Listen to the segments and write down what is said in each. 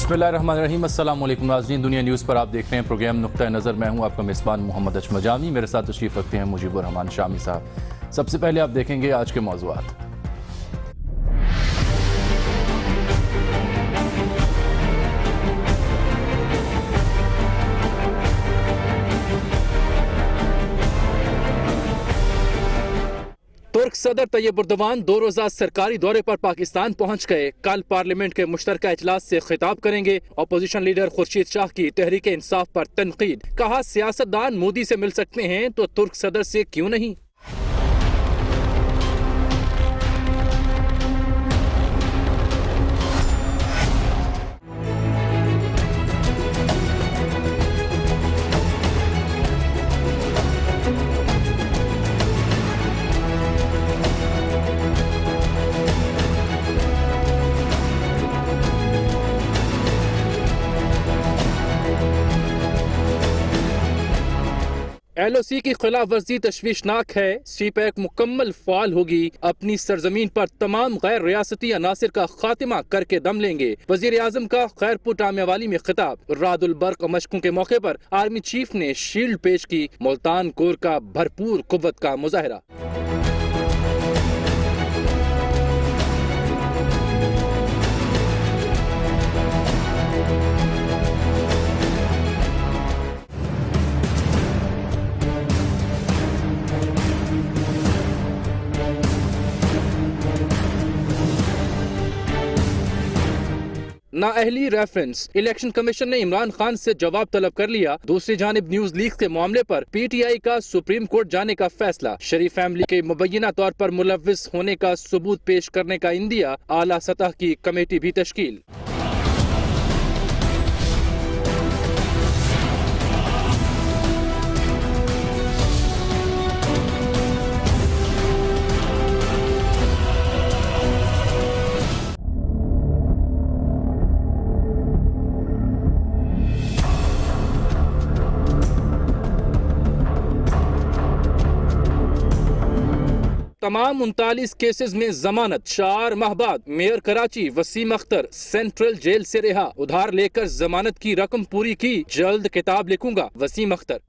बिस्मिल्लाहिर्रहमानिर्रहीम। अस्सलाम वालेकुम नाज़रीन, दुनिया न्यूज़ पर आप देख रहे हैं प्रोग्राम नुक्ता नज़र। मैं हूं आपका मेज़बान मोहम्मद अजमल जामी। मेरे साथ तशरीफ़ रखते हैं मुजीबुर रहमान शामी साहब। सबसे पहले आप देखेंगे आज के मौज़ूआत। तुर्क सदर तैयब उर्दवान 2 रोज़ा सरकारी दौरे पर पाकिस्तान पहुंच गए। कल पार्लियामेंट के मुश्तरका इजलास से खिताब करेंगे। अपोजिशन लीडर खुर्शीद शाह की तहरीक इंसाफ पर तनकीद। कहा, सियासतदान मोदी से मिल सकते हैं तो तुर्क सदर से क्यों नहीं। LOC की खिलाफ वर्जी तशवीशनाक है। CPEC मुकम्मल फाल होगी। अपनी सरजमीन पर तमाम गैर रियासती अनासिर का खात्मा करके दम लेंगे। वजीर आजम का खैरपुर टामियावाली में खिताब। रादुल बर्क मशकों के मौके पर आर्मी चीफ ने शील्ड पेश की। मुल्तान कोर का भरपूर कुव्वत का मुजाहरा। नाअहली रेफरेंस। इलेक्शन कमीशन ने इमरान खान से जवाब तलब कर लिया। दूसरी जानिब न्यूज लीक के मामले पर PTI का सुप्रीम कोर्ट जाने का फैसला। शरीफ फैमिली के मुबैना तौर पर मुलव्विस होने का सबूत पेश करने का इंदिया। आला सतह की कमेटी भी तश्कील। तमाम 39 केसेस में जमानत। 4 माह बाद mayor Karachi Waseem Akhtar central jail से रिहा। उधार लेकर जमानत की रकम पूरी की। जल्द किताब लिखूंगा, वसीम अख्तर।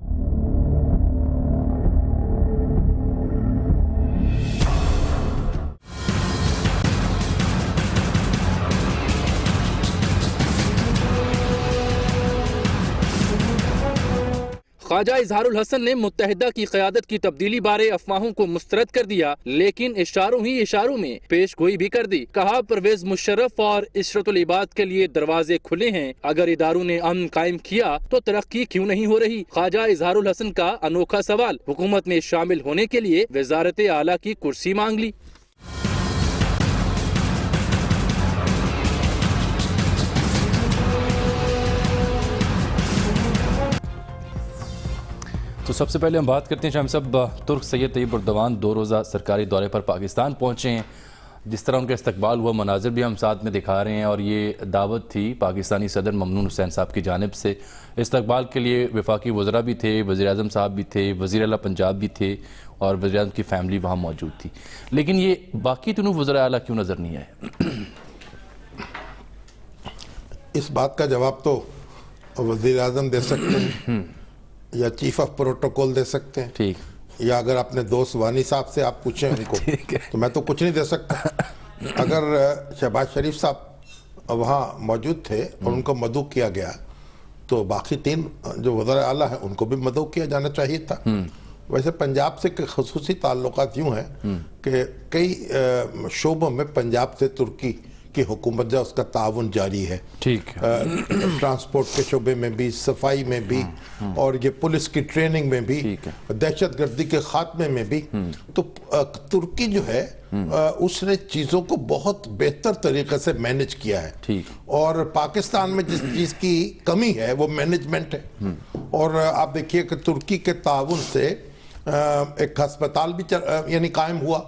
ख्वाजा इजहारुल हसन ने मुत्तहिदा की क़यादत की तब्दीली बारे अफवाहों को मुस्तरद कर दिया, लेकिन इशारों ही इशारों में पेश गोई भी कर दी। कहा, परवेज मुशर्रफ और इशरतुल इबाद के लिए दरवाजे खुले हैं। अगर इदारों ने अमन कायम किया तो तरक्की क्यों नहीं हो रही। ख्वाजा इजहारुल हसन का अनोखा सवाल। हुकूमत में शामिल होने के लिए वजारत आला की कुर्सी मांग ली। तो सबसे पहले हम बात करते हैं शाम साहब, तुर्क सैयद तैयब उर्दवान 2 रोज़ा सरकारी दौरे पर पाकिस्तान पहुँचे हैं। जिस तरह उनका इस्तकबाल हुआ, मनाजिर भी हम साथ में दिखा रहे हैं। और ये दावत थी पाकिस्तानी सदर ममनून हुसैन साहब की जानिब से। इस्तकबाल के लिए वफाकी वज़रा भी थे, वज़ीर आज़म साहब भी थे, वज़ीर आला पंजाब भी थे और वज़ीर आज़म की फैमिली वहाँ मौजूद थी। लेकिन ये बाकी तीनों वज़रा आला क्यों नज़र नहीं आए? इस बात का जवाब तो वज़ीर आज़म दे सकते हैं या चीफ ऑफ प्रोटोकॉल दे सकते हैं। ठीक। या अगर अपने दोस्त वानी साहब से आप पूछें उनको, तो मैं तो कुछ नहीं दे सकता। अगर शहबाज शरीफ साहब वहाँ मौजूद थे और उनको मदऊ किया गया, तो बाकी 3 जो वज़ीर आला हैं उनको भी मदऊ किया जाना चाहिए था। वैसे पंजाब से ख़ुसूसी ताल्लुकात यूँ हैं कि कई शोबों में पंजाब से तुर्की की हुकूमत जो उसका ताउन जारी है। ठीक है। ट्रांसपोर्ट के शोबे में भी, सफाई में भी, और ये पुलिस की ट्रेनिंग में भी, दहशत गर्दी के खात्मे में भी। तो तुर्की जो है उसने चीज़ों को बहुत बेहतर तरीके से मैनेज किया है। ठीक। और पाकिस्तान में जिस चीज़ की कमी है वो मैनेजमेंट है। और आप देखिए कि तुर्की के ताउन से एक अस्पताल भी यानी कायम हुआ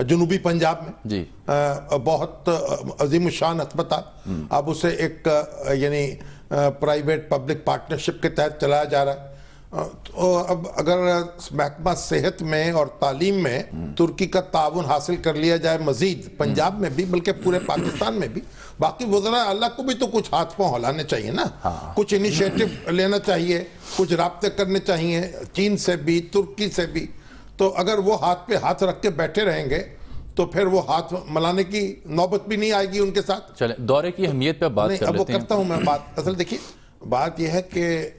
जनूबी पंजाब में जी। बहुत अजीम शान अस्पताल। अब उसे एक यानी प्राइवेट पब्लिक पार्टनरशिप के तहत चलाया जा रहा है। اب اگر محکمہ صحت میں اور تعلیم میں ترکی کا تعاون حاصل کر لیا جائے مزید، پنجاب میں بھی بلکہ پورے پاکستان میں بھی، باقی وزراء اعلیٰ کو بھی تو کچھ ہاتھ پاؤں ہلانے چاہیے نا، کچھ انیشیٹو لینا چاہیے، کچھ رابطے کرنے چاہیے چین سے بھی، ترکی سے بھی. تو اگر وہ ہاتھ پہ ہاتھ رکھ کے بیٹھے رہیں گے تو پھر وہ ہاتھ ملانے کی نوبت بھی نہیں آئے گی ان کے ساتھ. چلیں دورے کی اہمیت پہ بات کر اب وہ لیتے ہیں. کرتا ہوں میں بات. اصل دیکھیے بات یہ ہے کہ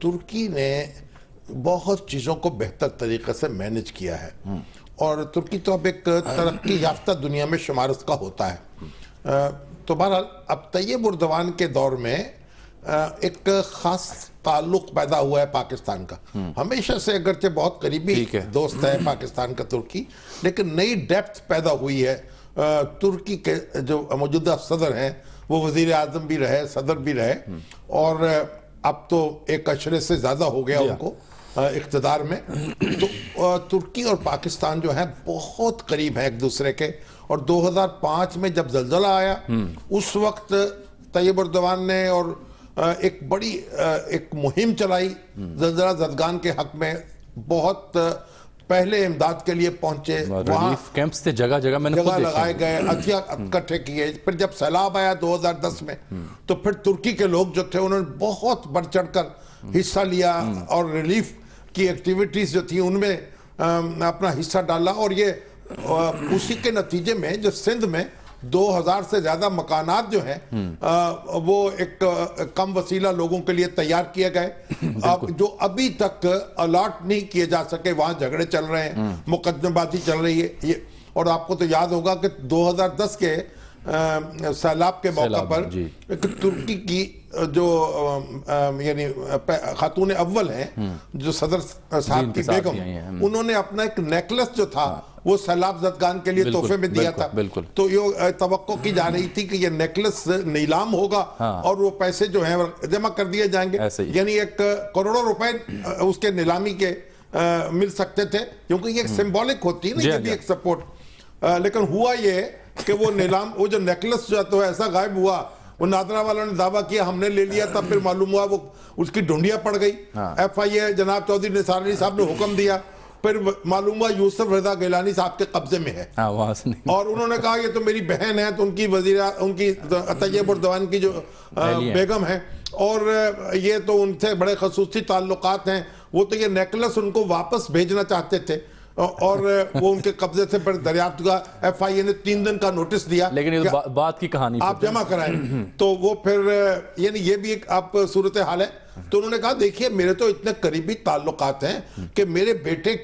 ترکی نے بہت چیزوں کو بہتر طریقے سے مینج کیا ہے، اور ترکی تو اب ایک ترقی یافتہ دنیا میں شمار اس کا ہوتا ہے. تو بہرحال اب طیب اردوان کے دور میں ایک خاص تعلق پیدا ہوا ہے پاکستان کا. ہمیشہ سے اگرچہ بہت قریبی دوست ہے پاکستان کا ترکی، لیکن نئی ڈیپتھ پیدا ہوئی ہے. ترکی کے جو موجودہ صدر ہیں وہ وزیر اعظم بھی رہے، صدر بھی رہے، اور اب تو ایک عشرے سے زیادہ ہو گیا ان کو اقتدار میں. تو ترکی اور پاکستان جو ہے بہت قریب ہیں ایک دوسرے کے. اور 2005 میں جب زلزلہ آیا اس وقت طیب اردوان نے اور ایک بڑی ایک مہم چلائی زلزلہ زدگان کے حق میں. بہت پہلے امداد کے لیے پہنچے، وہاں کیمپس تھے جگہ جگہ، میں نے خود دیکھا لگائے گئے، عطیہ اکٹھے کیے. پھر جب سیلاب آیا 2010 میں تو پھر ترکی کے لوگ جو تھے انہوں نے بہت بڑھ چڑھ کر حصہ لیا اور ریلیف کی ایکٹیویٹیز جو تھی ان میں اپنا حصہ ڈالا. اور یہ اسی کے نتیجے میں جو سندھ میں 2000 سے زیادہ مکانات جو ہیں وہ ایک کم وسیلہ لوگوں کے لیے تیار کیے گئے، جو ابھی تک الاٹ نہیں کیے جا سکے. وہاں جھگڑے چل رہے ہیں، مقدمہ بازی چل رہی ہے. اور آپ کو تو یاد ہوگا کہ 2010 کے سیلاب کے موقع پر ترکی کی جو یعنی خاتون اول ہیں جو صدر صاحب کی بیگم، انہوں نے اپنا ایک نیکلس جو تھا وہ سیلاب زدگان کے لیے تحفے میں دیا تھا. تو یہ توقع کی جا رہی تھی کہ یہ نیکلس نیلام ہوگا اور وہ پیسے جو ہیں جمع کر دیے جائیں گے، یعنی 1 کروڑ روپے اس کے نیلامی کے مل سکتے تھے، کیونکہ یہ ایک سمبولک ہوتی ہے نا یہ بھی ایک سپورٹ. لیکن ہوا یہ کہ وہ نیلام، وہ جو نیکلس جو تو ایسا غائب ہوا. وہ نادرا والوں نے دعویٰ کیا ہم نے لے لیا تھا، پھر معلوم ہوا وہ اس کی ڈھونڈیاں پڑ گئی. ایف آئی اے جناب چودھری نثار علی صاحب نے حکم دیا، پھر معلوم ہوا یوسف رضا گیلانی صاحب کے قبضے میں ہے، اور انہوں نے کہا یہ تو میری بہن ہے، تو ان کی طیب اردوان کی جو بیگم ہے اور یہ تو ان سے بڑے خصوصی تعلقات ہیں، وہ تو یہ نیکلس ان کو واپس بھیجنا چاہتے تھے، اور وہ ان کے قبضے سے پھر دریافت کا ایف آئی اے نے 3 دن کا نوٹس دیا لیکن یہ بات کی کہانی آپ جمع کرائیں. تو وہ پھر یعنی یہ بھی ایک آپ صورتحال ہے. تو انہوں نے کہا دیکھیے میرے تو اتنے قریبی تعلقات ہیں کہ میرے بیٹے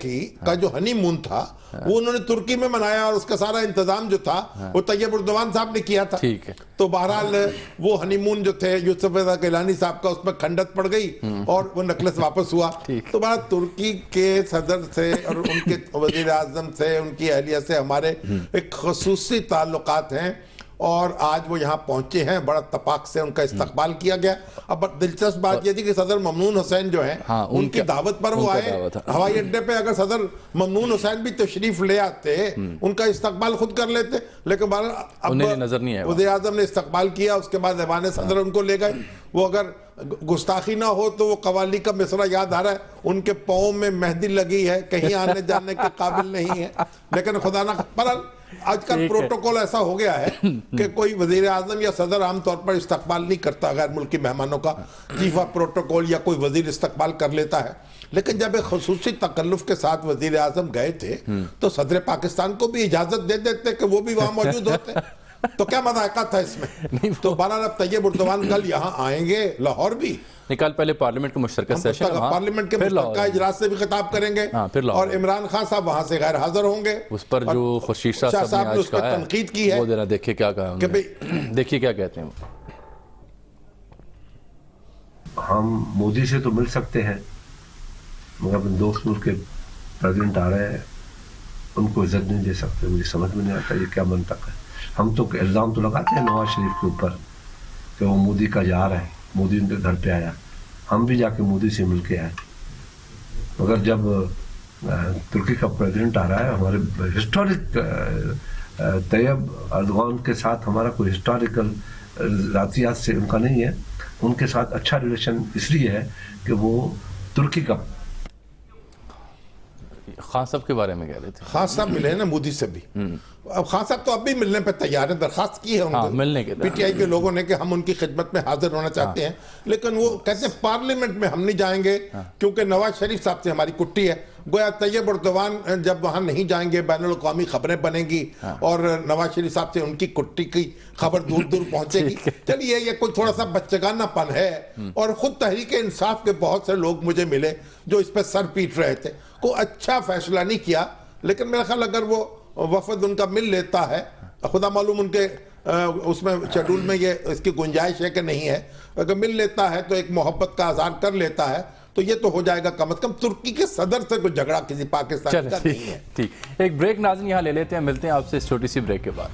کا جو ہنی مون تھا وہ انہوں نے ترکی میں منایا، اور اس کا سارا انتظام جو تھا وہ طیب اردوان صاحب نے کیا تھا. تو بہرحال وہ ہنی مون جو تھے یوسف رضا گیلانی صاحب کا اس میں کھنڈت پڑ گئی اور وہ نیکلس واپس ہوا. تو بہرحال ترکی کے صدر سے اور ان کے وزیر اعظم سے، ان کی اہلیہ سے ہمارے ایک خصوصی تعلقات ہیں، اور آج وہ یہاں پہنچے ہیں، بڑا اتفاق سے ان کا استقبال کیا گیا. اب دلچسپ بات یہ تھی کہ صدر ممنون حسین جو ہیں ان کی دعوت پر وہ آئے ہوائی اڈے پہ. اگر صدر ممنون حسین بھی تشریف لے آتے ان کا استقبال خود کر لیتے، لیکن وزیر اعظم نے استقبال کیا، اس کے بعد ایوان صدر ان کو لے گئے. وہ اگر گستاخی نہ ہو تو وہ قوالی کا مصرع یاد آ رہا ہے، ان کے پاؤں میں مہندی لگی ہے، کہیں آنے جانے کے قابل نہیں ہے. لیکن خدا نہ پر آج کل پروٹوکول ایسا ہو گیا ہے کہ کوئی وزیر اعظم یا صدر عام طور پر استقبال نہیں کرتا غیر ملکی مہمانوں کا، چیف آف پروٹوکول یا کوئی وزیر استقبال کر لیتا ہے. لیکن جب ایک خصوصی تکلف کے ساتھ وزیر اعظم گئے تھے تو صدر پاکستان کو بھی اجازت دے دیتے کہ وہ بھی وہاں موجود ہوتے. تو کیا مذائقہ تھا اس میں. تو بہرحال اب طیب اردوان کل یہاں آئیں گے لاہور بھی، کل پہلے پارلیمنٹ کا مشترکہ سیشن، پارلیمنٹ کے مشترکہ اجلاس سے بھی خطاب کریں گے، اور عمران خان صاحب وہاں سے غیر حاضر ہوں گے. اس پر جو خورشید شاہ صاحب نے آج کہا ہے تنقید کی ہے، وہ ذرا دیکھیے کیا کہا انہوں نے، دیکھیے کیا کہتے ہیں. ہم مودی سے تو مل سکتے ہیں مگر اپنے دوست ملک کے پریزیڈنٹ آ رہے ہیں ان کو عزت نہیں دے سکتے. مجھے سمجھ میں نہیں آتا یہ کیا منطق ہے. ہم تو الزام تو لگاتے ہیں نواز شریف کے اوپر کہ وہ مودی کا یار ہے، مودی ان کے گھر پہ آیا، ہم بھی جا کے مودی سے مل کے آئے. مگر جب ترکی کا پریزیڈنٹ آ رہا ہے، ہمارے ہسٹورک طیب اردوان کے ساتھ ہمارا کوئی ہسٹوریکل ذاتیات سے ان کا نہیں ہے. ان کے ساتھ اچھا ریلیشن اس لیے ہے کہ وہ तुर्की का खान साहब के बारे में कह रहे थे। खान साहब मिले हैं ना मोदी से भी, अब खान साहब तो अब भी मिलने पे तैयार है, दरखास्त की है उनको मिलने के लिए। पीटीआई के लोगों ने कि हम उनकी खिदमत में हाजिर होना चाहते हैं, लेकिन वो कहते हैं पार्लियामेंट में हम नहीं जाएंगे क्योंकि नवाज शरीफ साहब से हमारी कुट्टी है। गोया तैयब उर्दवान जब वहां नहीं जाएंगे बैनुल अक़वामी खबरें बनेंगी और नवाज शरीफ साहब से उनकी कुट्टी की खबर दूर दूर पहुंचेगी। चलिए ये कोई थोड़ा सा बच्चेगानापन है, और खुद तहरीक इंसाफ के बहुत से लोग मुझे मिले जो इस पर सर पीट रहे थे, को अच्छा फैसला नहीं किया, लेकिन मेरा ख्याल अगर वो वफद उनका मिल लेता है, खुदा मालूम उनके उसमें शेड्यूल में ये इसकी गुंजाइश है कि नहीं है, अगर मिल लेता है तो एक मोहब्बत का आज़ार कर लेता है तो ये तो हो जाएगा। कम से कम तुर्की के सदर से कोई झगड़ा किसी पाकिस्तान का नहीं है। ठीक, एक ब्रेक नाज़रीन यहाँ ले लेते हैं, मिलते हैं आपसे इस छोटी सी ब्रेक के बाद।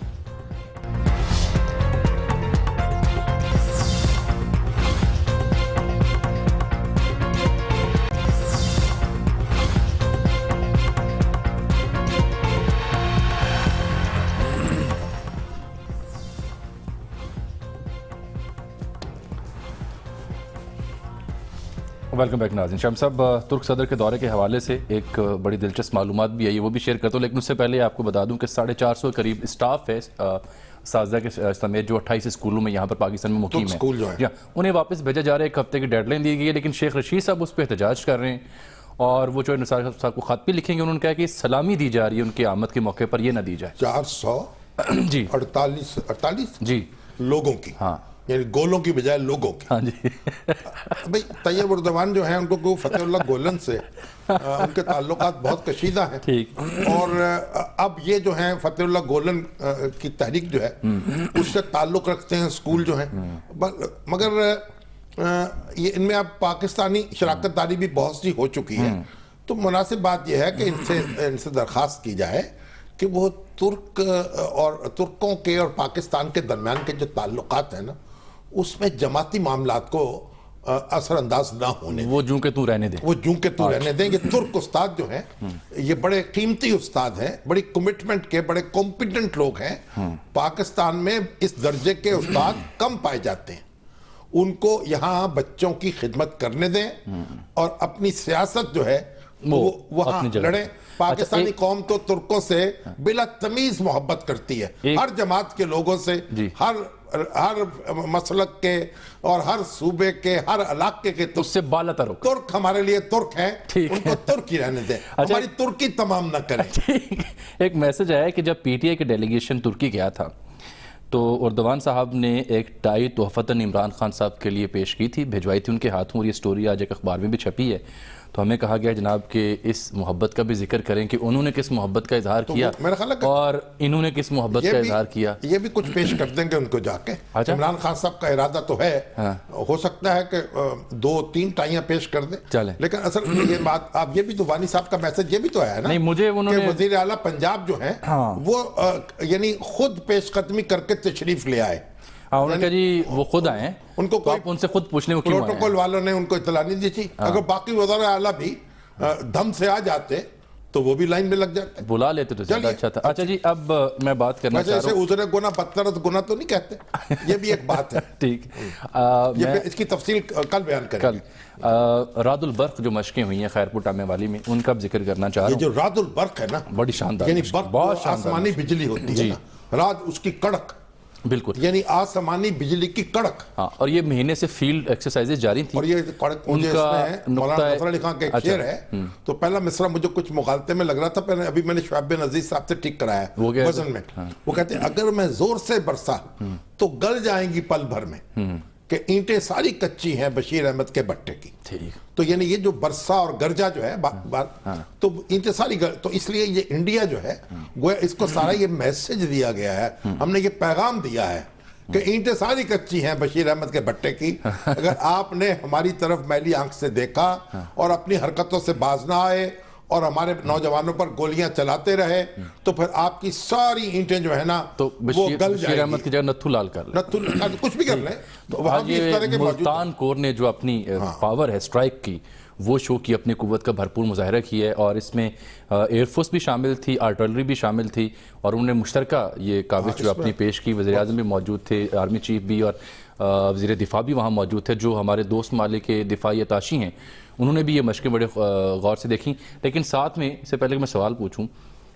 वेलकम बैक नाज़रीन। शाम साहब, तुर्क सदर के दौरे के हवाले से एक बड़ी दिलचस्प मालूमात भी आई, वो भी शेयर करता हूँ, लेकिन उससे पहले आपको बता दूं कि 450 करीब स्टाफ है साजा के समेत जो 28 स्कूलों में यहाँ पर पाकिस्तान में मुकीम है, स्कूल जो है उन्हें वापस भेजा जा रहा है। एक हफ्ते की डेडलाइन दी गई है, लेकिन शेख रशीद साहब उस पर एहतजाज कर रहे हैं और वो जो निसार साहब को खत भी लिखेंगे। उन्होंने कहा कि सलामी दी जा रही है उनकी आमद के मौके पर, ये ना दी जाए। 448 जी लोगों की, हाँ, यानी गोलों की बजाय लोगों की। हाँ जी। भाई तैयब उर्दवान जो है उनको फतेहुल्लाह गोलन से उनके ताल्लुकात बहुत कशीदा हैं। ठीक। और अब ये जो है फतेहुल्लाह गोलन की तहरीक जो है उससे ताल्लुक रखते हैं स्कूल जो है, मगर ये इनमें अब पाकिस्तानी शराकतदारी भी बहुत सी हो चुकी है, तो मुनासिब बात यह है कि इनसे दरख्वास्त की जाए कि वो तुर्क और तुर्कों के और पाकिस्तान के दरमियान के जो ताल्लुकात हैं ना, उसमें जमाती मामलात को असरअंदाज ना होने, वो जूं के तू रहने दे, वो जूं के तू रहने दें। ये तुर्क उस्ताद जो हैं ये बड़े कीमती उस्ताद हैं, बड़ी कमिटमेंट के, बड़े कॉम्पिटेंट लोग हैं। पाकिस्तान में इस दर्जे के उस्ताद कम पाए जाते हैं। उनको यहाँ बच्चों की खिदमत करने दें और अपनी सियासत जो है वो वहाँ लड़ें। पाकिस्तानी कौम तो तुर्कों से बिला तमीज मोहब्बत करती है, हर जमात के लोगों से, हर मसलक के और हर सूबे के, हर इलाके के। उससे बालातर तुर्क हमारे लिए तुर्क हैं, उनको तुर्क ही रहने दें, हमारी तुर्की तमाम ना करें। एक मैसेज आया कि जब पीटीआई के डेलीगेशन तुर्की गया था तो उर्दवान साहब ने एक टाई तोहफतन इमरान खान साहब के लिए पेश की थी, भिजवाई थी उनके हाथों, और ये स्टोरी आज एक अखबार में भी छपी है। तो हमें कहा गया जनाब कि इस मोहब्बत का भी जिक्र करें कि उन्होंने किस मोहब्बत का इजहार किया और इन्होंने किस मोहब्बत का इजहार किया। ये भी कुछ पेश कर देंगे उनको जाके। इमरान खान साहब का इरादा तो है, हो सकता है कि 2-3 टाइयां पेश कर दे, लेकिन असल में ये बात, आप ये भी तो वानी साहब का मैसेज ये भी तो है ना, नहीं मुझे उन्होंने वजीर आला पंजाब जो है वो यानी खुद पेशकदमी करके तशरीफ ले आए। उन्होंने जी वो खुद आए, उनको तो आप उनसे खुद पूछ लें प्रोटोकॉल वालों ने उनको इतला नहीं दी थी। अगर बाकी वज़ीर आला भी दम से आ जाते तो वो भी लाइन में लग जाते, बुला लेते तो ज्यादा अच्छा था। अच्छा जी, अब मैं बात करना चाह रहा हूं, उजरे गुना बदतर गुना तो नहीं कहते, ये भी एक बात है। ठीक, इसकी तफसील कल बयान करेंगे। रादुल बर्क जो मशकें हुई हैं खैरपुर टामे वाली में, उनका जिक्र करना चाह रहा हूं। जो रादुल बर्क है ना, बड़ी शानदार, यानी बहुत आसमानी बिजली होती है ना, रात उसकी कड़क, बिल्कुल, यानी आसमानी बिजली की कड़क। हाँ, और ये महीने से फील्ड एक्सरसाइजेज जारी थी। और ये कड़क मुझे इसमें मौलाना नसर अली खान का एक शेर है, तो पहला मिसरा मुझे कुछ मुगालते में लग रहा था, पहले अभी मैंने शुआइब बिन अजीज साहब से ठीक कराया वजन में। वो कहते हैं अगर मैं जोर से बरसा तो गल जाएंगी पल भर में, कि ईंटें सारी कच्ची हैं बशीर अहमद के भट्टे की। तो यानी ये जो बरसा और गर्जा जो है तो ईंटें सारी तो इसलिए ये इंडिया जो है गोया इसको सारा ये मैसेज दिया गया है, हमने ये पैगाम दिया है कि ईंटें सारी कच्ची हैं बशीर अहमद के भट्टे की। अगर आपने हमारी तरफ मैली आंख से देखा और अपनी हरकतों से बाज ना आए और हमारे नौजवानों पर गोलियां चलाते रहे तो फिर आपकी सारी ईंटें जो है ना तो वो गल जाएगी। अहमद की जगह नत्थू लाल कर ले, कुछ भी कर ले। तो वहां भी इस तरह के मुल्तान कोर ने जो अपनी पावर है स्ट्राइक की, वो शो की, अपनी कुव्वत का भरपूर मुजाहरा किया है, और इसमें एयरफोर्स भी शामिल थी, आर्टिलरी भी शामिल थी, और उन्होंने मुश्तरका ये काविश जो अपनी पेश की, वज़ीर आज़म भी मौजूद थे, आर्मी चीफ भी, और वज़ीर दिफा भी वहाँ मौजूद थे, जो हमारे दोस्त मालिक के दिफाई अताशी हैं, उन्होंने भी ये मशक़ें बड़े गौर से देखी। लेकिन साथ में, इससे पहले कि मैं सवाल पूछूँ,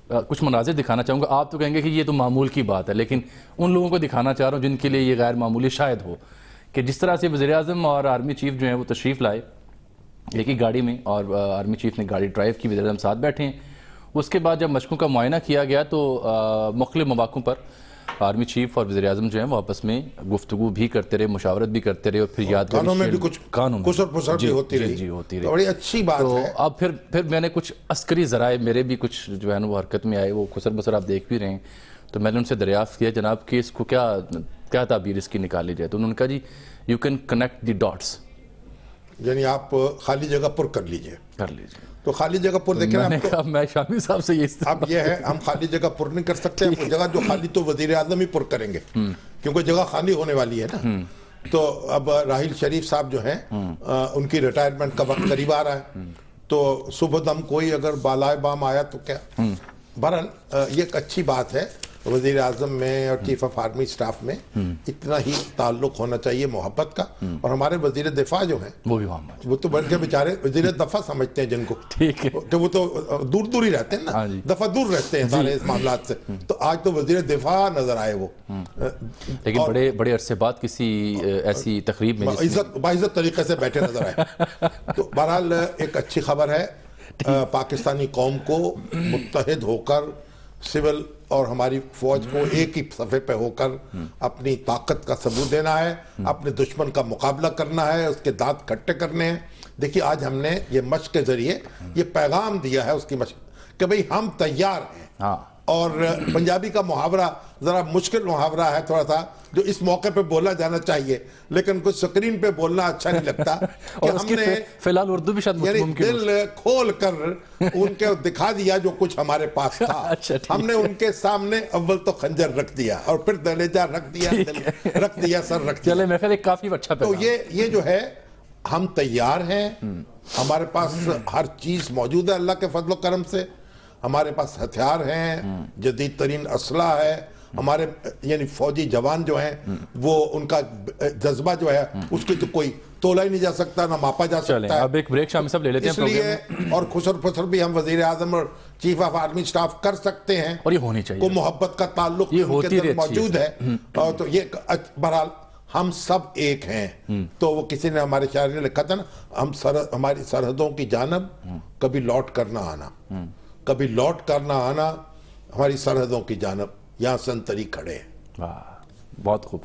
कुछ मनाज़िर दिखाना चाहूँगा। आप तो कहेंगे कि ये तो मामूल की बात है, लेकिन उन लोगों को दिखाना चाह रहा हूँ जिनके लिए ये गैर मामूली शायद हो, कि जिस तरह से वज़ीर आज़म और आर्मी चीफ़ जो हैं वो तशरीफ़ लाए एक ही गाड़ी में, और आर्मी चीफ़ ने गाड़ी ड्राइव की, वज़ीर आज़म साथ बैठे हैं। उसके बाद जब मशकों का मुआयना किया गया तो मुख्तलिफ़ मौक़ों पर आर्मी चीफ और वज़ीर आज़म जो हैं वो आपस में गुफ्तगू भी करते रहे, मुशावरत भी करते रहे, और फिर याद कानों में भी कुछ कुसर पुसर भी होती रही, होती रही। तो बड़ी अच्छी बात तो है। अब फिर मैंने कुछ अस्करी ज़राए मेरे भी कुछ जो है ना वो हरकत में आए, वो खुसर बसर आप देख भी रहे हैं, तो मैंने उनसे दरियाफ़्त किया जनाब कि इसको क्या ताबीर इसकी निकाली जाए। तो उन्होंने कहा जी you can connect the dots, यानी आप खाली जगह पुर कर लीजिए। तो खाली जगह पुर देखें, मैं शामी साहब से ये अब ये है, हम खाली जगह पुर नहीं कर सकते, वो जगह जो खाली तो वजीर आजम ही पुर करेंगे, क्योंकि जगह खाली होने वाली है ना। तो अब राहिल शरीफ साहब जो हैं उनकी रिटायरमेंट का वक्त करीब आ रहा है, तो सुबह दम कोई अगर बालाए बाम आया तो क्या। बहरहाल ये एक अच्छी बात है, वज़ीर आज़म में और चीफ ऑफ आर्मी स्टाफ में इतना ही ताल्लुक होना चाहिए मोहब्बत का। और हमारे वज़ीर दिफा जो हैं वो तो बढ़ के बेचारे वज़ीर दफ़ा समझते हैं जिनको, ठीक है, तो वो तो दूर दूर ही रहते हैं ना, दफ़ा दूर रहते हैं सारे इस मामलात से। तो आज तो वज़ीर दिफा नजर आए वो, लेकिन बड़े अरसे बाद किसी ऐसी तकरीब में बाइज़्ज़त तरीके से बैठे नजर आए। तो बहरहाल एक अच्छी खबर है, पाकिस्तानी कौम को मुत्तहिद होकर सिविल और हमारी फौज को एक ही सफ़े पे होकर अपनी ताकत का सबूत देना है, अपने दुश्मन का मुकाबला करना है, उसके दांत खट्टे करने हैं। देखिए आज हमने ये मशक के जरिए ये पैगाम दिया है उसकी मशक कि भाई हम तैयार हैं। हाँ। और पंजाबी का मुहावरा ज़रा मुश्किल मुहावरा है थोड़ा सा, जो इस मौके पे बोला जाना चाहिए, लेकिन कुछ स्क्रीन पे बोलना अच्छा नहीं लगता। कि हमने फिलहाल उर्दू भी शायद दिल खोल कर उनके दिखा दिया जो कुछ हमारे पास था। अच्छा, हमने उनके सामने अव्वल तो खंजर रख दिया और फिर दलेजा रख दिया, रख दिया, सर रख दिया। चले मैं ख्याल काफी अच्छा। तो ये जो है, हम तैयार हैं, हमारे पास हर चीज मौजूद है अल्लाह के फजल करम से। हमारे पास हथियार हैं, जदीद तरीन असला है, हमारे यानी फौजी जवान जो हैं वो उनका जज्बा जो है उसकी तो कोई तोला ही नहीं जा सकता, ना मापा जा सकता है। अब एक ब्रेक शाम सब ले लेते हैं इसलिए और खुसर फसर भी हम वजीर आजम और चीफ ऑफ आर्मी स्टाफ कर सकते हैं, और ये होनी चाहिए। को मोहब्बत का ताल्लुक मौजूद है। और तो ये बहरहाल हम सब एक हैं। तो वो किसी ने हमारे शायर ने लिखा था ना, हमारी सरहदों की जानब कभी लौट कर ना आना, कभी लौट कर ना आना, हमारी सरहदों की जानब यहाँ संतरी खड़े हैं। वाह, बहुत खूब।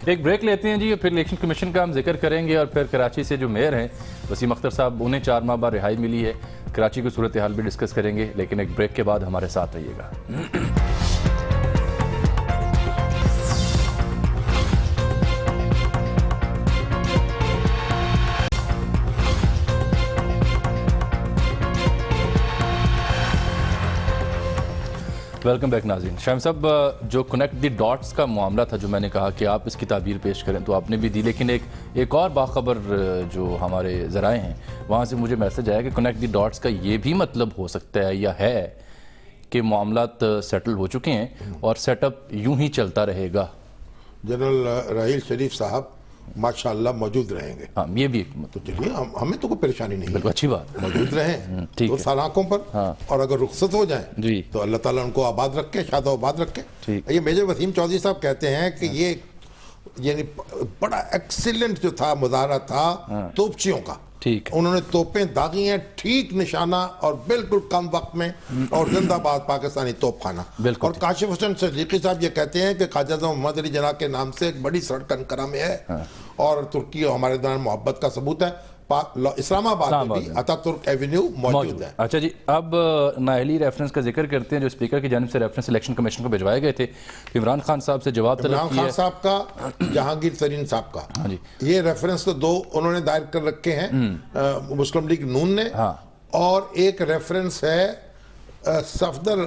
एक ब्रेक लेते हैं जी, फिर इलेक्शन कमीशन का हम जिक्र करेंगे, और फिर कराची से जो मेयर हैं वसीम अख्तर साहब, उन्हें 4 माह बाद रिहाई मिली है, कराची की सूरत हाल भी डिस्कस करेंगे। लेकिन एक ब्रेक के बाद हमारे साथ रहिएगा। वेलकम बैक नाज़रीन। शाम साहब, जो कनेक्ट द डॉट्स का मामला था, जो मैंने कहा कि आप इसकी ताबीर पेश करें, तो आपने भी दी, लेकिन एक और बाखबर जो हमारे ज़राए हैं वहाँ से मुझे मैसेज आया कि कनेक्ट द डॉट्स का ये भी मतलब हो सकता है या है कि मामलात सेटल हो चुके हैं और सेटअप यूं ही चलता रहेगा। जनरल राहिल शरीफ साहब माशाअल्लाह मौजूद रहेंगे। हाँ, ये भी तो चलिए, हमें तो कोई परेशानी नहीं, बिल्कुल अच्छी बात, मौजूद रहें तो सलाखों पर। हाँ। और अगर रुखसत हो जाए तो अल्लाह ताला उनको आबाद रखे, शादा आबाद रखे। ये मेजर वसीम चौधरी साहब कहते हैं कि ये यानी बड़ा एक्सीलेंट जो था मुजाहरा था तोपचियों का, ठीक, उन्होंने तोपें दागी हैं, ठीक निशाना और बिल्कुल कम वक्त में, और जिंदाबाद पाकिस्तानी तोप खाना। और काशिफ हुसैन सिद्दीकी साहब ये कहते हैं कि ख्वाजा मोहम्मद अली जना के नाम से एक बड़ी सड़क अनकरा में है, और तुर्की और हमारे दौरान मोहब्बत का सबूत है। इस्लामाबाद में भी अतातुर्क एवेन्यू मौजूद है। अच्छा जी, अब नाअहली रेफरेंस का जिक्र करते हैं, जो स्पीकर की जानिब से रेफरेंस इलेक्शन कमीशन को भिजवाए गए थे। इमरान खान साहब से जवाब तलब किया, खान साहब का, जहांगीर तरीन साहब का। हाँ जी, ये रेफरेंस तो 2 उन्होंने दायर कर रखे हैं, मुस्लिम लीग नून ने। हाँ। और एक रेफरेंस है सफदर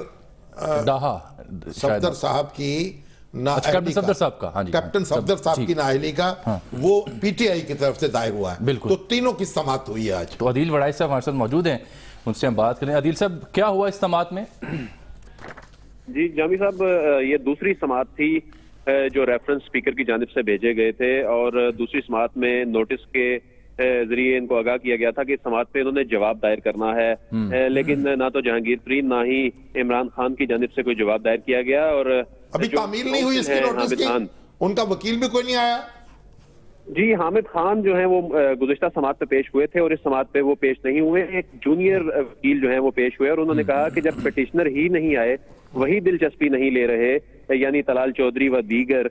साहब की, कैप्टन सफदर साहब का। हाँ जी, कैप्टन सफदर साहब की नाअहली का, वो पीटीआई की तरफ से दायर हुआ है। बिल्कुल। तो तीनों की समाअत हुई है आज। तो अदील वड़ाई साहब हमारे साथ मौजूद हैं, उनसे हम बात करें। अदील साहब, क्या हुआ इस समाअत में? जी जामी साहब, ये दूसरी समाअत थी جو ریفرنس اسپیکر کی جانب سے بھیجے گئے تھے اور دوسری سماعت میں نوٹس کے ذریعے ان کو آگاہ کیا گیا تھا کہ اس سماعت پہ انہوں نے جواب دائر کرنا ہے، لیکن نہ تو جہانگیر ترین نہ ہی عمران خان کی جانب سے کوئی جواب دائر کیا گیا. اور ابھی تعمیل نہیں ہوئی اس کی نوٹس کی، ان کا وکیل بھی کوئی نہیں آیا. جی حامد خان جو ہیں وہ گزشتہ سماعت پہ پیش ہوئے تھے اور اس سماعت پہ وہ پیش نہیں ہوئے. ایک جونیئر وکیل جو ہیں وہ پیش ہوئے اور انہوں نے کہا کہ جب پٹیشنر ہی نہیں آئے، وہی دلچسپی نہیں لے رہے، یعنی طلال چودھری و دیگر،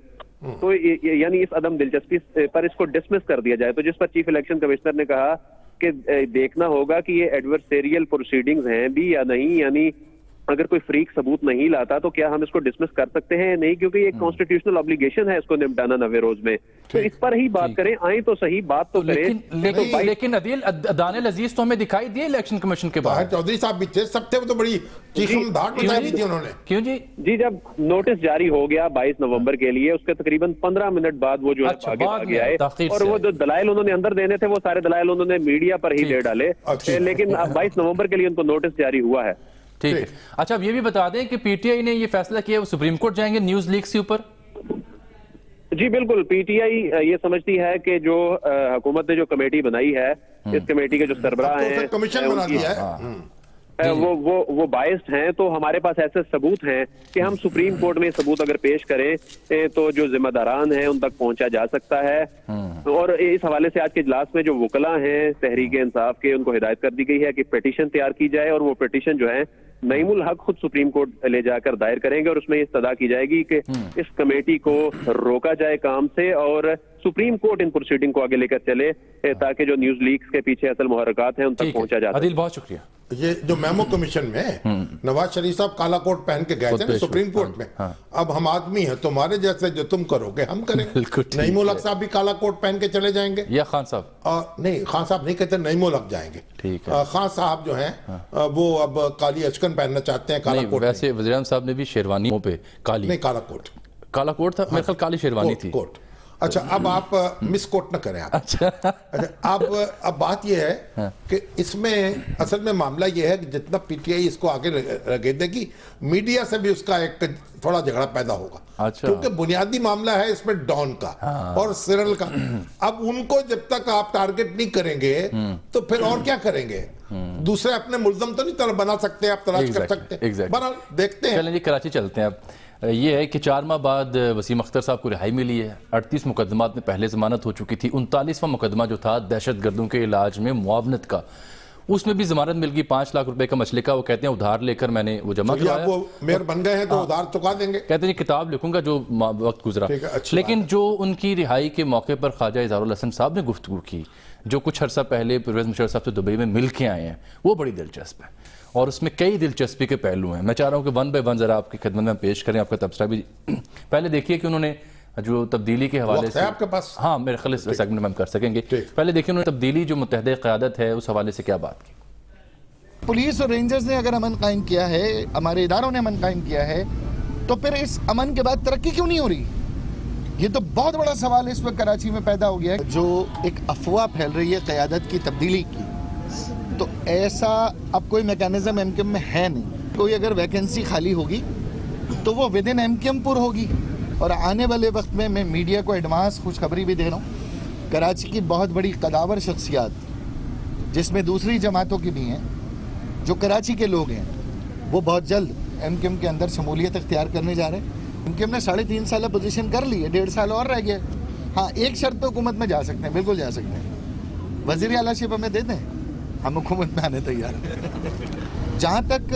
تو یعنی اس عدم دلچسپی پر اس کو ڈسمس کر دیا جائے. تو جس پر چیف الیکشن کمشنر نے کہا کہ دیکھنا ہوگا کہ یہ ایڈورسیریل پروسیڈنگز ہیں بھی یا نہیں، یعنی اگر کوئی فریق ثبوت نہیں لاتا تو کیا ہم اس کو ڈسمس کر سکتے ہیں؟ نہیں، کیونکہ یہ کانسٹیٹیوشنل obligation ہے اس کو نمٹانا 90 روز میں. تو اس پر ہی بات کریں، آئیں تو صحیح بات تو کریں. لیکن عدیل دانیل عزیز تو ہمیں دکھائی دیے الیکشن کمیشن کے بعد. چودھری صاحب بھی تھے، سب تھے، وہ تو بڑی چیخم دھاڑ مچائی تھی انہوں نے. کیوں جی؟ جی جب نوٹس جاری ہو گیا 22 نومبر کے لیے، اس کے تقریباً 15 منٹ بعد وہ جو آگے آئے اور وہ جو دلائل انہوں نے اندر دینے تھے وہ سارے دلائل انہوں نے میڈیا پر ہی دے ڈالے. لیکن اب 22 نومبر کے لیے ان کو نوٹس جاری ہوا ہے. ٹھیک ہے. اچھا اب یہ بھی بتا دیں کہ پی ٹی آئی نے یہ فیصلہ کیا وہ سپریم کورٹ جائیں گے نیوز لیکس کے اوپر؟ جی بالکل، پی ٹی آئی یہ سمجھتی ہے کہ جو حکومت نے جو کمیٹی بنائی ہے، اس کمیٹی کے جو سربراہ ہیں کمیشن بنا دیا ہے، وہ بائسڈ ہیں. تو ہمارے پاس ایسے ثبوت ہیں کہ ہم سپریم کورٹ میں ثبوت اگر پیش کریں تو جو ذمہ داران ہیں ان تک پہنچا جا سکتا ہے. اور اس حوالے سے آج کے اجلاس میں جو وکلاء ہیں تحریک انصاف کے، ان کو ہدایت کر دی گئی ہے کہ پٹیشن تیار کی جائے اور وہ پٹیشن جو ہے نعیم الحق خود سپریم کورٹ لے جا کر دائر کریں گے اور اس میں یہ استدعا کی جائے گی کہ اس کمیٹی کو روکا جائے کام سے اور سپریم کورٹ ان پروسیڈنگ کو آگے لے کر چلے تاکہ جو نیوز لیکس کے پیچھے اصل محرکات ہیں ان تک پہنچا جا سکے. عادل بہت شکریہ. یہ جو میمو کمیشن میں نواز شریف صاحب کالا کوٹ پہن کے گئے تھے سپریم کورٹ میں، اب ہم آدمی ہیں، تمہارے جیسے جو تم کرو گے ہم کریں. نعیم الحق صاحب بھی کالا کوٹ پہن کے چلے جائیں گے یا خان صاحب؟ نہیں، خان صاحب نہیں کہتے، نعیم الحق جائیں گے. خان صاحب جو ہیں وہ اب کالی اچکن پہننا چاہتے ہیں کالا کوٹ. ویسے وزیر اعظم صاحب نے بھی شیروانیوں پہ کالی، نہیں کالا کوٹ، کالا کوٹ تھا میرے خیال، کالی شیروانی تھی. کوٹ. اچھا اب آپ مس کوٹ نہ کریں آپ. اچھا اب بات یہ ہے کہ اس میں اصل میں معاملہ یہ ہے کہ جتنا پی ٹی آئی اس کو آگے لگے دے گی، میڈیا سے بھی اس کا ایک تھوڑا جھگڑا پیدا ہوگا، کیونکہ بنیادی معاملہ ہے اس میں ڈان کا اور سیرل کا. اب ان کو جب تک آپ ٹارگٹ نہیں کریں گے تو پھر اور کیا کریں گے؟ دوسرے اپنے ملزم تو نہیں بنا سکتے، آپ تلاش کر سکتے. بہرحال دیکھتے ہیں. چلیں جی کراچی چلتے ہیں. اب یہ ہے کہ 4 ماہ بعد وسیم اختر صاحب کو رہائی ملی ہے. 38 مقدمات میں پہلے ضمانت ہو چکی تھی. 39واں مقدمہ جو تھا دہشت گردوں کے علاج میں معاونت کا، اس میں بھی ضمانت مل گئی 5 لاکھ روپے کا مسئلے کا. وہ کہتے ہیں ادھار لے کر میں نے وہ جمع کروایا. وہ میئر بن گئے ہیں تو ادھار چکا دیں گے. کہتے ہیں کتاب لکھوں گا جو وقت گزرا. لیکن جو ان کی رہائی کے موقع پر خواجہ اظہار الحسن صاحب نے گفتگو کی، جو کچھ عرصہ پہلے پرویز مشرف صاحب سے دبئی میں مل کے آئے ہیں، وہ بڑی دلچسپ ہے اور اس میں کئی دلچسپی کے پہلو ہیں. میں چاہ رہا ہوں کہ 1 بائی 1 ذرا آپ کی خدمت میں پیش کریں. آپ کا تبصرہ بھی پہلے دیکھیے کہ انہوں نے جو تبدیلی کے حوالے سے، آپ کے پاس؟ ہاں میرے خیال اس سیگمنٹ میں ہم کر سکیں گے. پہلے دیکھیں انہوں نے تبدیلی جو متحدہ قیادت ہے اس حوالے سے کیا بات کی. پولیس اور رینجرز نے اگر امن قائم کیا ہے، ہمارے اداروں نے امن قائم کیا ہے، تو پھر اس امن کے بعد ترقی کیوں نہیں ہو رہی؟ یہ تو بہت بڑا سوال اس وقت کراچی میں پیدا ہو گیا ہے. جو ایک افواہ پھیل رہی ہے قیادت کی تبدیلی کی، تو ایسا اب کوئی میکانزم ایم کیو ایم میں ہے نہیں. کوئی اگر ویکنسی خالی ہوگی تو وہ within MQM پر ہوگی. اور آنے والے وقت میں میڈیا کو ایڈوانس خوشخبری بھی دے رہا ہوں، کراچی کی بہت بڑی قداور شخصیات جس میں دوسری جماعتوں کی بھی ہیں، جو کراچی کے لوگ ہیں، وہ بہت جلد ایم کیو ایم کے اندر شمولیت اختیار کرنے جا رہے ہیں. ایم کیو ایم نے 3.5 سالہ پوزیشن کر لی ہے، 1.5 سال اور رہ گیا. ہاں ایک شرط پہ حکومت میں جا سکتے ہیں، بالکل جا سکتے ہیں. وزیر اعلیٰ شپ ہمیں دے دیں، ہم حکومت میں آنے تیار ہیں. جہاں تک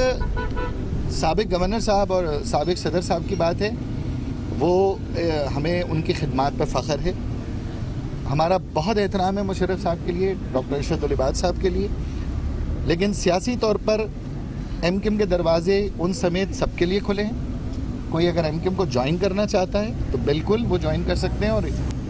سابق گورنر صاحب اور سابق صدر صاحب کی بات ہے، وہ ہمیں ان کی خدمات پہ فخر ہے. ہمارا بہت احترام ہے مشرف صاحب کے لیے، ڈاکٹر ارشد العباد صاحب کے لیے. لیکن سیاسی طور پر ایم کیو ایم کے دروازے ان سمیت سب کے لیے کھلے ہیں. کوئی اگر ایم کیو ایم کو جوائن کرنا چاہتا ہے تو بالکل وہ جوائن کر سکتے ہیں، اور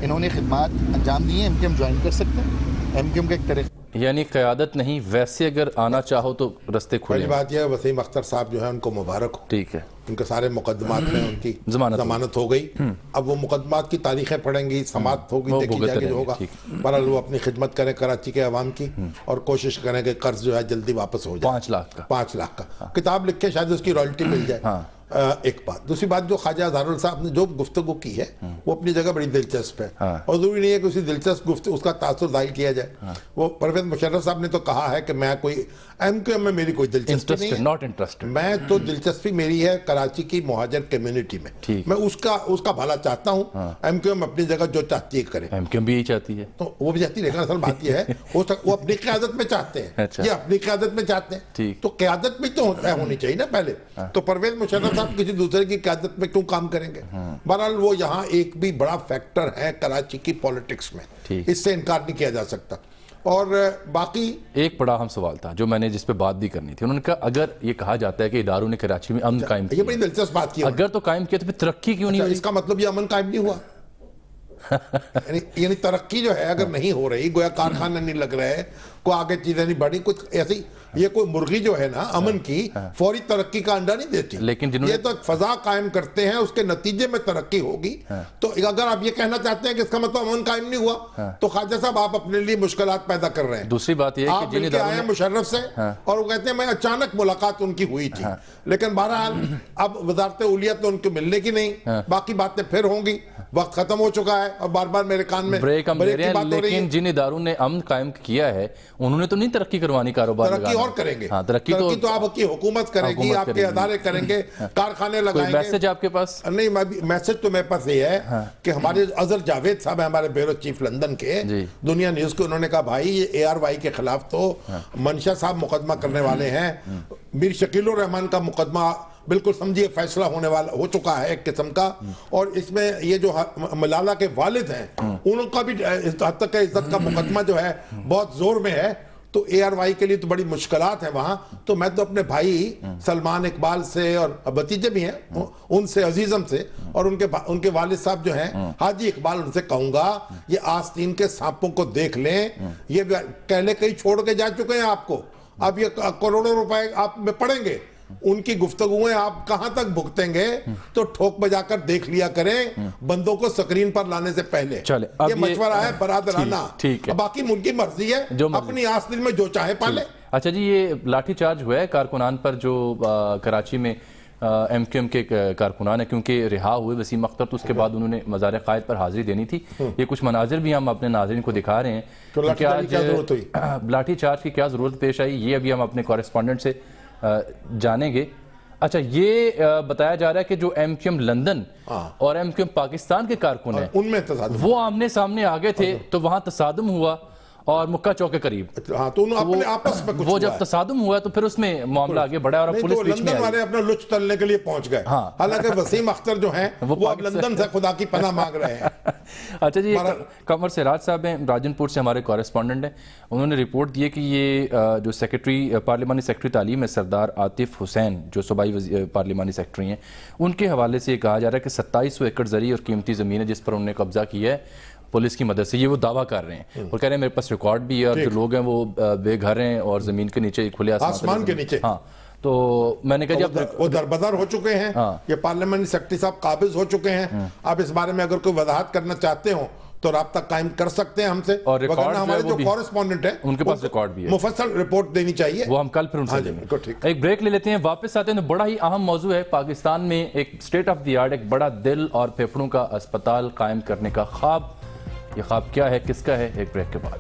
انہوں نے خدمات انجام دی ہیں، ایم کیو ایم جوائن کر سکتے ہیں. ایم کیو ایم کا ایک طریقہ، یعنی قیادت نہیں، ویسے اگر آنا چاہو تو رستے کھلے. پہلی بات یہ ہے وسیم اختر صاحب جو ہے ان کو مبارک ہو. ٹھیک ہے، ان کے سارے مقدمات میں ان کی ضمانت ہو گئی. اب وہ مقدمات کی تاریخیں پڑھیں گی، سماعت ہوگی، دیکھی جائے گی جو ہوگا. بہرحال وہ اپنی خدمت کریں کراچی کے عوام کی اور کوشش کریں کہ قرض جو ہے جلدی واپس ہو جائے. 5 لاکھ کا 5 لاکھ کا کتاب لکھ کے شاید اس کی رائلٹی مل جائے. एक बात। दूसरी बात, जो ख्वाजा अज़हरुल साहब ने जो गुफ्तगू की है वो अपनी जगह बड़ी दिलचस्प है, और जरूरी नहीं है कि उसी दिलचस्प गुफ्तगू उसका तासुर जाहिर किया जाए। वो परवेज मुशर्रफ साहब ने तो कहा है कि मैं कोई MQM में मेरी कोई दिलचस्पी नहीं है, नॉट इंटरेस्टेड। मैं तो दिलचस्पी मेरी है कराची की मुहाजिर कम्युनिटी में, मैं उसका भला चाहता हूँ। MQM अपनी जगह जो चाहती है करे, MQM भी यही चाहती है, तो वो भी चाहती है, लेकिन असल बात यह है वो अपनी क़यादत में चाहते हैं। अच्छा। ये अपनी क़यादत में चाहते हैं, तो क़यादत भी तो होनी चाहिए ना पहले। तो परवेज मुशर्रफ साहब किसी दूसरे की क़यादत में क्यों काम करेंगे? बहरहाल वो यहाँ एक भी बड़ा फैक्टर है कराची की पॉलिटिक्स में, इससे इनकार नहीं किया जा सकता। और बाकी एक बड़ा अहम सवाल था जो मैंने जिस पे बात भी करनी थी, उन्होंने कहा अगर ये कहा जाता है कि इदारों ने कराची में अमन कायम किया, ये बड़ी दिलचस्प बात की, अगर तो कायम किया तो फिर तरक्की क्यों नहीं हुई? इसका मतलब ये अमन कायम नहीं हुआ। यानी तरक्की जो है अगर नहीं हो रही, गोया कारखाने नहीं लग रहे, कोई आगे चीजें नहीं बढ़ी, कुछ ऐसी, ये कोई मुर्गी जो है ना अमन की फौरी तरक्की का अंडा नहीं देती, लेकिन ये तो फजा कायम करते हैं, उसके नतीजे में तरक्की होगी। तो अगर आप ये कहना चाहते हैं कि इसका मतलब अमन कायम नहीं हुआ, तो ख्वाजा साहब आप अपने लिए मुश्किलात पैदा कर रहे हैं। दूसरी बात ये आप मिलके आए मुशर्रफ से, और वो कहते हैं मैं अचानक मुलाकात उनकी हुई थी, लेकिन बहरहाल अब वजारत उलिया तो उनके मिलने की नहीं, बाकी बातें फिर होंगी, वक्त खत्म हो चुका है और बार बार मेरे कान में ब्रेक हम दे रहे हैं। लेकिन जिन इदारों ने अमन कायम किया है उन्होंने तो नहीं तरक्की करवानी कारोबार, तरक्की और करेंगे। तरक्की तो आपकी हुकूमत करेगी, आपके अदारे करेंगे, कारखाने लगाएंगे। मैसेज आपके पास? नहीं, मैसेज तो मेरे पास ये है कि हमारे अजहर जावेद साहब है, हमारे ब्यूरो चीफ लंदन के, दुनिया न्यूज के, उन्होंने कहा भाई ये ARY के खिलाफ तो मंशा साहब मुकदमा करने वाले हैं, मीर शकीलुर रहमान का मुकदमा बिल्कुल समझिए फैसला होने वाला हो चुका है एक किस्म का, और इसमें ये जो मलाला के वालिद हैं उनका भी हद तक इज्जत का मुकदमा जो है बहुत जोर में है। तो ARY के लिए तो बड़ी मुश्किलात है वहां। तो मैं तो अपने भाई सलमान इकबाल से, और भतीजे भी हैं उनसे, अजीजम से, और उनके वालिद साहब जो हैं हाजी इकबाल, उनसे कहूंगा ये आस्तीन के सांपों को देख लें, ये पहले कहीं छोड़ के जा चुके हैं आपको, अब ये करोड़ों रुपए आप में पड़ेंगे, उनकी गुफ्तगुएं आप कहां तक भुगतेंगे, तो ठोक बजाकर देख लिया करें बंदों को स्क्रीन पर लाने से पहले। चले, ये मशवरा है बरादराना, ठीक है, बाकी उनकी मर्जी है, अपनी आस्तीन में जो चाहे पाले। अच्छा जी, ये लाठीचार्ज हुआ है कारकुनान पर जो कराची में MQM के कारकुनान है, क्योंकि रिहा हुए वसीम अख्तर, तो उसके बाद उन्होंने मज़ार क़ायद पर हाजिरी देनी थी। ये कुछ मनाजिर भी हम अपने नाज़रीन को दिखा रहे हैं कि आज लाठीचार्ज की क्या ज़रूरत पेश आई, ये अभी हम अपने कॉरेस्पॉन्डेंट से जानेंगे। अच्छा, ये बताया जा रहा है कि जो MQM लंदन और MQM पाकिस्तान के कारकुन हैं, उनमें तसादुम, वो आमने सामने आ गए थे, तो वहां तसादुम हुआ और मुक्का चौक के करीब। हाँ, तो अपने आपस में कुछ वो जब तसादुम हुआ तो फिर उसमें मामला आगे बढ़ा और पुलिस बीच में लंदन वाले अपना लुच तलने के लिए पहुंच गए। हालांकि वसीम अख्तर जो हैं वो अब लंदन से खुदा की पनाह मांग रहे हैं। अच्छा जी, कमर सिराज साहब हैं, राजनपुर से हमारे कॉरेस्पॉन्डेंट हैं, उन्होंने रिपोर्ट दी है कि ये जो पार्लिमानी सेक्रेटरी तालीम है सरदार आतिफ हुसैन, जो सूबाई पार्लिमानी सेक्रेटरी हैं, उनके हवाले से ये कहा जा रहा है कि 2700 एकड़ ज़री और कीमती ज़मीन है जिस पर उन्होंने कब्जा किया है पुलिस की मदद से, ये वो दावा कर रहे हैं और कह रहे हैं मेरे पास रिकॉर्ड भी है, और जो लोग हैं वो बेघर हैं और ज़मीन के नीचे खुले आसमान के नीचे। हाँ, तो मैंने कहा वो दरबदर हो चुके हैं। ये पार्लियामेंट सेक्रेटरी साहब काबिज हो चुके हैं। आप इस बारे में अगर कोई वजाहत करना चाहते हो तो राब्ता कायम कर सकते हैं हमसे, और हमारे जो कॉरेस्पॉन्डेंट है उनके पास रिकॉर्ड भी है, मुफस्सल रिपोर्ट देनी चाहिए, वो हम कल फिर उनसे लेंगे। एक ब्रेक ले लेते हैं, वापस आते हैं तो बड़ा ही अहम मौजू है, पाकिस्तान में एक स्टेट ऑफ द आर्ट, एक बड़ा दिल और फेफड़ों का अस्पताल कायम करने का ख्वाब। ये ख्वाब क्या है, किसका है, एक ब्रेक के बाद।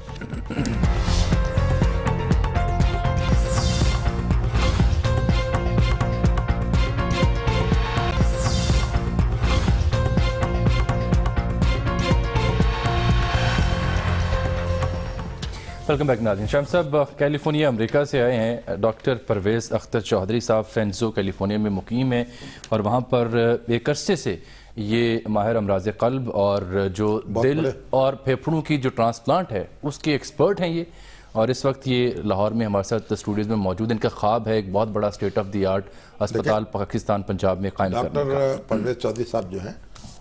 वेलकम बैक नाज़रीन। शाम साहब कैलिफोर्निया अमेरिका से आए हैं। डॉक्टर परवेज़ अख्तर चौधरी साहब फेंजो कैलिफोर्निया में मुकीम है और वहाँ पर एक अरसे से ये माहिर अमराज क़ल्ब और जो दिल और फेफड़ों की जो ट्रांसप्लांट है उसके एक्सपर्ट हैं ये, और इस वक्त ये लाहौर में हमारे साथ स्टूडियोज़ में मौजूद। इनका ख्वाब है एक बहुत बड़ा स्टेट ऑफ द आर्ट अस्पताल पाकिस्तान पंजाब में कायम करने का। डॉक्टर परवेज़ चौधरी साहब जो हैं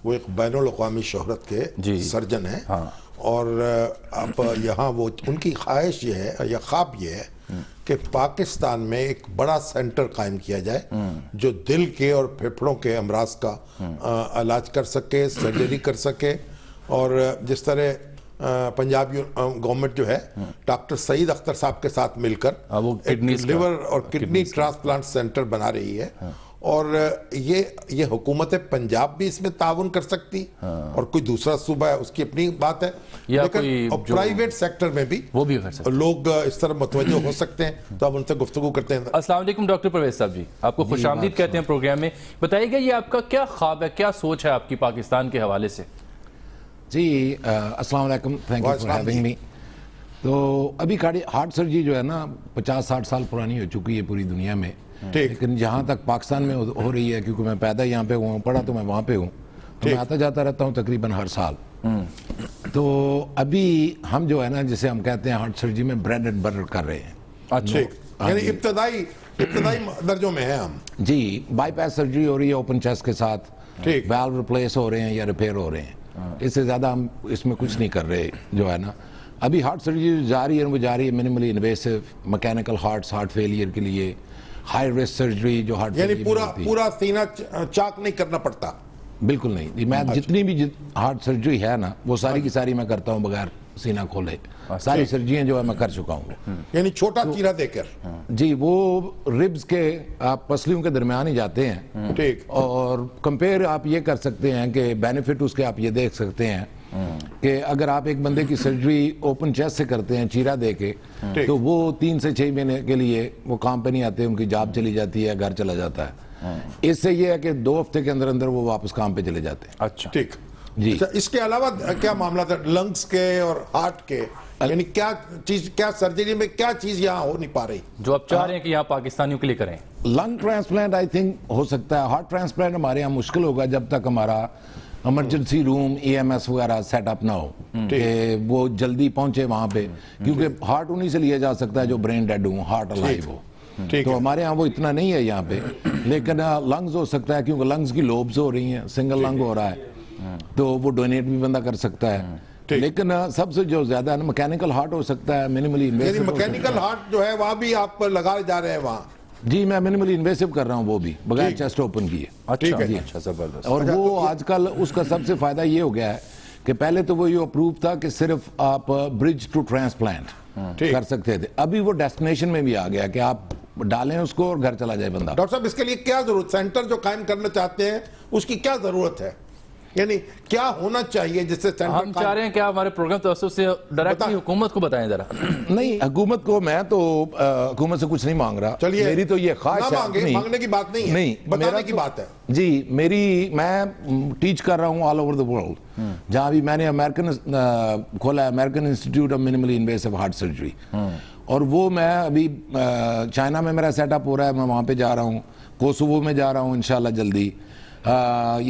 वो एक बैनुल अक़वामी शोहरत के सर्जन हैं, और अब यहाँ वो उनकी ख्वाहिश ये है या ख्वाब ये है कि पाकिस्तान में एक बड़ा सेंटर कायम किया जाए जो दिल के और फेफड़ों के अमराज का इलाज कर सके, सर्जरी कर सके। और जिस तरह पंजाब गवर्नमेंट जो है डॉक्टर सईद अख्तर साहब के साथ मिलकर एक लिवर और किडनी ट्रांसप्लांट सेंटर बना रही है, اور یہ حکومت پنجاب بھی اس میں تعاون کر سکتی اور کوئی دوسرا صوبہ ہے اس کی اپنی بات ہے، لیکن پرائیویٹ سیکٹر میں بھی وہ بھی کر سکتے لوگ اس طرح متوجہ ہو سکتے ہیں، تو ہم ان سے گفتگو کرتے ہیں۔ السلام علیکم ڈاکٹر پرویز صاحب جی، آپ کو خوش آمدید کہتے ہیں پروگرام میں۔ بتائیے گا یہ آپ کا کیا خواب ہے، کیا سوچ ہے آپ کی پاکستان کے حوالے سے؟ جی السلام علیکم، thank you for having me. تو ابھی ہارٹ سرجری جو ہے نا 50-60 سال پرانی ہو چکی ہے پوری دنیا میں، لیکن جہاں تک پاکستان میں ہو رہی ہے، کیونکہ میں پیدا یہاں پہ ہوں، پڑھا تو میں وہاں پہ ہوں، تو میں آتا جاتا رہتا ہوں تقریباً ہر سال۔ تو ابھی ہم جو ہے نا جسے ہم کہتے ہیں ہارٹ سرجری میں بریڈ اینڈ بٹر کر رہے ہیں۔ اچھا، یعنی ابتدائی درجوں میں ہیں ہم۔ جی، بائی پاس سرجری ہو رہی ہے اوپن چیسٹ کے ساتھ، والو ریپلیس ہو رہے ہیں یا ریپیئر ہو رہے ہیں، اس سے زیادہ ہم اس میں کچھ نہیں کر رہے جو ہے نا۔ ابھی ہارٹ سرجری جاری ہے، وہ جاری ہے منیملی انویسو مکینیکل ہارٹ فیلئر کے لیے، ہائی رسک سرجری جو ہارٹ، یعنی پورا سینہ چاک نہیں کرنا پڑتا؟ بالکل نہیں، میں جتنی بھی ہارٹ سرجری ہے نا وہ ساری کی ساری میں کرتا ہوں بغیر سینہ کھولے، ساری سرجریاں جو ہے میں کر چکا ہوں۔ یعنی چھوٹا چیرہ دے کر؟ جی، وہ ریبز کے آپ پسلیوں کے درمیان ہی جاتے ہیں، ٹھیک، اور کمپیئر آپ یہ کر سکتے ہیں کہ بینیفٹ اس کے آپ یہ دیکھ سکتے ہیں کہ اگر آپ ایک بندے کی سرجری اوپن چیسٹ سے کرتے ہیں چیرہ دے کے، تو وہ 3 سے 6 مہینے کے لیے وہ کام پہ نہیں آتے، ان کی جاب چلی جاتی ہے، گھر چلا جاتا ہے۔ اس سے یہ ہے کہ 2 ہفتے کے اندر اندر وہ واپس کام پہ چلے جاتے ہیں۔ اچھا ٹھیک جی، اس کے علاوہ کیا معاملات ہے لنگز کے اور ہارٹ کے؟ یعنی کیا سرجری میں کیا چیز یہاں ہو نہیں پا رہی جو آپ چاہ رہے ہیں کہ یہاں پاکستانیوں کے لیے کریں؟ لنگ ٹرانسپلانٹ آئی تھنک ہو سکتا ہے، ہارٹ ٹرانسپلانٹ ہمارے یہاں مشکل ہوگا جب تک ہمارا ایمرجنسی روم EMS وغیرہ سیٹ اپ نہ ہو کہ وہ جلدی پہنچے وہاں پہ، کیونکہ ہارٹ انہی سے لیا جا سکتا ہے جو برین ڈیڈ ہوں، ہارٹ الائیو ہو۔ تو ہمارے ہاں وہ اتنا نہیں ہے یہاں پہ، لیکن لنگز ہو سکتا ہے کیونکہ لنگز کی لوبز ہو رہی ہیں، سنگل لنگ ہو رہا ہے تو وہ ڈونیٹ بھی بندہ کر سکتا ہے، لیکن سب سے جو زیادہ ہے مکینیکل ہارٹ ہو سکتا ہے، منیملی یعنی انویسو۔ مکینیکل ہارٹ جو ہے وہاں بھی آپ لگا جا رہے ہیں وہاں؟ جی، میں منیملی انویسو کر رہا ہوں، وہ بھی بغیر چیسٹ اوپن کیے۔ اچھا، زبردست۔ اور وہ آج کل اس کا سب سے فائدہ یہ ہو گیا ہے کہ پہلے تو وہ یہ اپروو تھا کہ صرف آپ برج ٹو ٹرانسپلانٹ کر سکتے تھے، ابھی وہ ڈیسٹینیشن میں بھی آ گیا کہ آپ ڈالیں اس کو اور گھر چلا جائے بندہ۔ ڈاکٹر صاحب اس کے لیے کیا ضرورت، سینٹر جو قائم کرنا چاہتے ہیں اس کی کیا ضرورت ہے، یعنی کیا ہونا چاہیے جس سے سینٹر؟ ہم چاہ رہے ہیں کہ آپ ہمارے پروگرام توسط سے ڈائریکٹلی حکومت کو بتائیں ذرا۔ نہیں، حکومت کو میں تو حکومت سے کچھ نہیں مانگ رہا، چلیے میری تو یہ خواہش ہے، مانگنے کی بات نہیں ہے، بتانے کی بات ہے۔ جی، میں ٹیچ کر رہا ہوں آل اوور دا ورلڈ، جہاں بھی میں نے امریکن کھولا ہے، American Institute of minimally invasive heart surgery, اور وہ میں ابھی چائنا میں میرا سیٹ اپ ہو رہا ہے، میں وہاں پہ جا رہا ہوں، کوسوو میں جا رہا ہوں انشاءاللہ جلدی۔